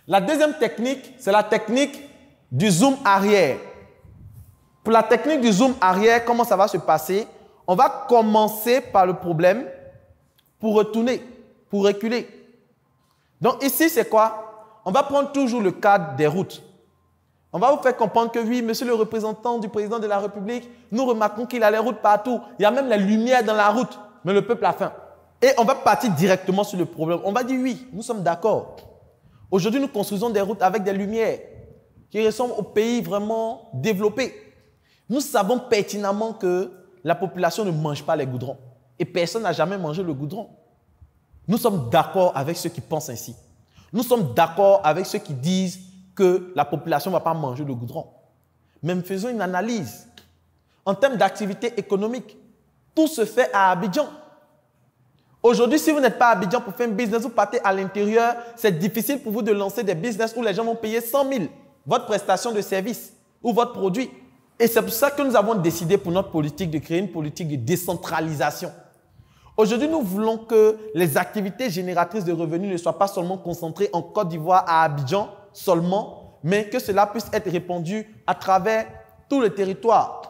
La deuxième technique, c'est la technique du zoom arrière. Pour la technique du zoom arrière, comment ça va se passer? On va commencer par le problème pour retourner, pour reculer. Donc ici, c'est quoi? On va prendre toujours le cadre des routes. On va vous faire comprendre que oui, monsieur le représentant du président de la République, nous remarquons qu'il a les routes partout. Il y a même la lumière dans la route, mais le peuple a faim. Et on va partir directement sur le problème. On va dire oui, nous sommes d'accord. Aujourd'hui, nous construisons des routes avec des lumières qui ressemblent aux pays vraiment développés. Nous savons pertinemment que la population ne mange pas les goudrons. Et personne n'a jamais mangé le goudron. Nous sommes d'accord avec ceux qui pensent ainsi. Nous sommes d'accord avec ceux qui disent que la population ne va pas manger le goudron. Mais faisons une analyse. En termes d'activité économique, tout se fait à Abidjan. Aujourd'hui, si vous n'êtes pas à Abidjan pour faire un business, vous partez à l'intérieur, c'est difficile pour vous de lancer des business où les gens vont payer 100 000 votre prestation de service ou votre produit. Et c'est pour ça que nous avons décidé pour notre politique de créer une politique de décentralisation. Aujourd'hui, nous voulons que les activités génératrices de revenus ne soient pas seulement concentrées en Côte d'Ivoire, à Abidjan seulement, mais que cela puisse être répandu à travers tout le territoire.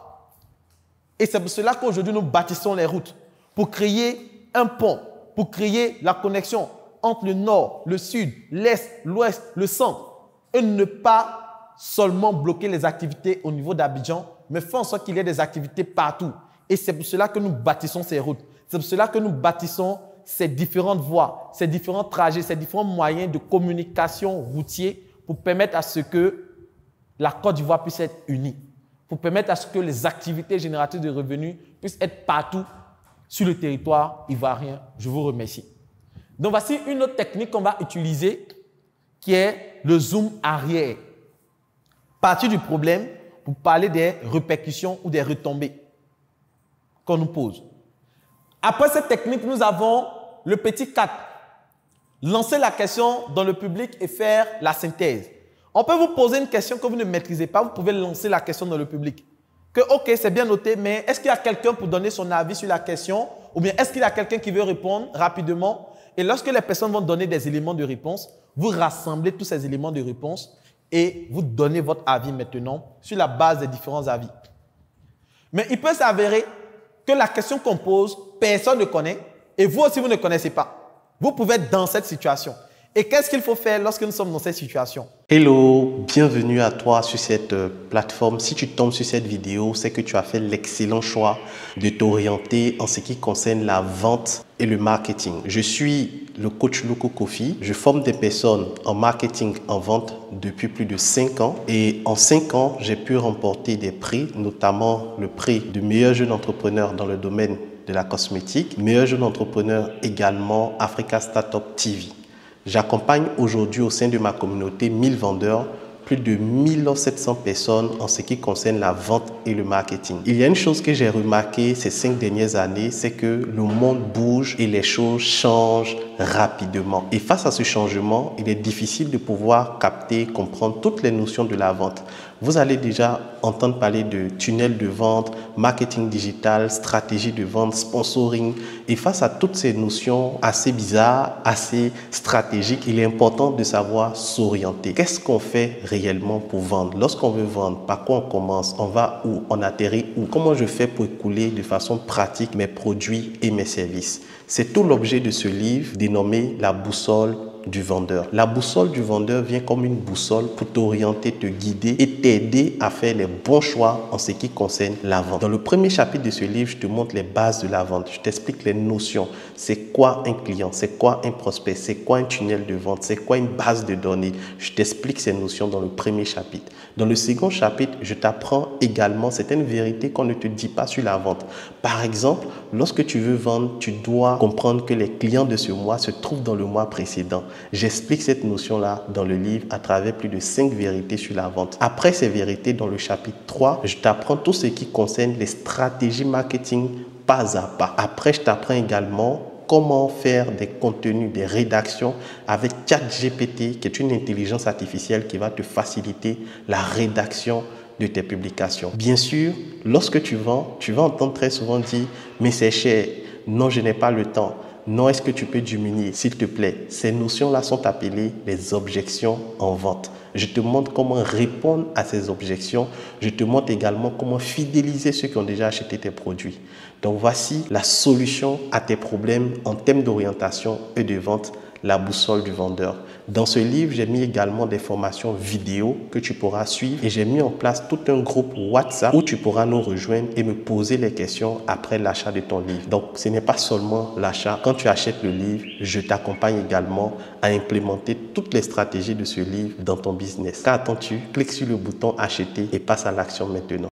Et c'est pour cela qu'aujourd'hui, nous bâtissons les routes pour créer un pont, pour créer la connexion entre le nord, le sud, l'est, l'ouest, le centre, et ne pas seulement bloquer les activités au niveau d'Abidjan, mais faire en sorte qu'il y ait des activités partout. Et c'est pour cela que nous bâtissons ces routes. C'est pour cela que nous bâtissons ces différentes voies, ces différents trajets, ces différents moyens de communication routier pour permettre à ce que la Côte d'Ivoire puisse être unie, pour permettre à ce que les activités génératrices de revenus puissent être partout sur le territoire ivoirien. Je vous remercie. Donc, voici une autre technique qu'on va utiliser qui est le zoom arrière. Partir du problème pour parler des répercussions ou des retombées qu'on nous pose. Après cette technique, nous avons le petit 4. Lancer la question dans le public et faire la synthèse. On peut vous poser une question que vous ne maîtrisez pas, vous pouvez lancer la question dans le public. Que ok, c'est bien noté, mais est-ce qu'il y a quelqu'un pour donner son avis sur la question? Ou bien est-ce qu'il y a quelqu'un qui veut répondre rapidement? Et lorsque les personnes vont donner des éléments de réponse, vous rassemblez tous ces éléments de réponse et vous donnez votre avis maintenant sur la base des différents avis. Mais il peut s'avérer que la question qu'on pose, personne ne connaît et vous aussi, vous ne connaissez pas. Vous pouvez être dans cette situation. Et qu'est-ce qu'il faut faire lorsque nous sommes dans cette situation? Hello, bienvenue à toi sur cette plateforme. Si tu tombes sur cette vidéo, c'est que tu as fait l'excellent choix de t'orienter en ce qui concerne la vente et le marketing. Je suis le coach Loco Kofi. Je forme des personnes en marketing, en vente depuis plus de 5 ans. Et en 5 ans, j'ai pu remporter des prix, notamment le prix du meilleur jeune entrepreneur dans le domaine de la cosmétique, meilleur jeune entrepreneur également Africa Startup TV. J'accompagne aujourd'hui au sein de ma communauté 1000 vendeurs, plus de 1700 personnes en ce qui concerne la vente et le marketing. Il y a une chose que j'ai remarqué ces 5 dernières années, c'est que le monde bouge et les choses changent rapidement. Et face à ce changement, il est difficile de pouvoir capter, comprendre toutes les notions de la vente. Vous allez déjà entendre parler de tunnel de vente, marketing digital, stratégie de vente, sponsoring. Et face à toutes ces notions assez bizarres, assez stratégiques, il est important de savoir s'orienter. Qu'est-ce qu'on fait réellement pour vendre? Lorsqu'on veut vendre, par quoi on commence? On va où? On atterrit où? Comment je fais pour écouler de façon pratique mes produits et mes services? C'est tout l'objet de ce livre dénommé La boussole du vendeur. La boussole du vendeur vient comme une boussole pour t'orienter, te guider et t'aider à faire les bons choix en ce qui concerne la vente. Dans le premier chapitre de ce livre, je te montre les bases de la vente. Je t'explique les notions. C'est quoi un client? C'est quoi un prospect? C'est quoi un tunnel de vente? C'est quoi une base de données? Je t'explique ces notions dans le premier chapitre. Dans le second chapitre, je t'apprends également certaines vérités qu'on ne te dit pas sur la vente. Par exemple, lorsque tu veux vendre, tu dois comprendre que les clients de ce mois se trouvent dans le mois précédent. J'explique cette notion-là dans le livre à travers plus de 5 vérités sur la vente. Après ces vérités, dans le chapitre 3, je t'apprends tout ce qui concerne les stratégies marketing pas à pas. Après, je t'apprends également comment faire des contenus, des rédactions avec ChatGPT, qui est une intelligence artificielle qui va te faciliter la rédaction de tes publications. Bien sûr, lorsque tu vends, tu vas entendre très souvent dire « mais c'est cher, non je n'ai pas le temps ». Non, est-ce que tu peux diminuer, s'il te plaît? Ces notions-là sont appelées les objections en vente. Je te montre comment répondre à ces objections. Je te montre également comment fidéliser ceux qui ont déjà acheté tes produits. Donc, voici la solution à tes problèmes en termes d'orientation et de vente, la boussole du vendeur. Dans ce livre, j'ai mis également des formations vidéo que tu pourras suivre et j'ai mis en place tout un groupe WhatsApp où tu pourras nous rejoindre et me poser les questions après l'achat de ton livre. Donc, ce n'est pas seulement l'achat. Quand tu achètes le livre, je t'accompagne également à implémenter toutes les stratégies de ce livre dans ton business. Qu'attends-tu? Clique sur le bouton acheter et passe à l'action maintenant.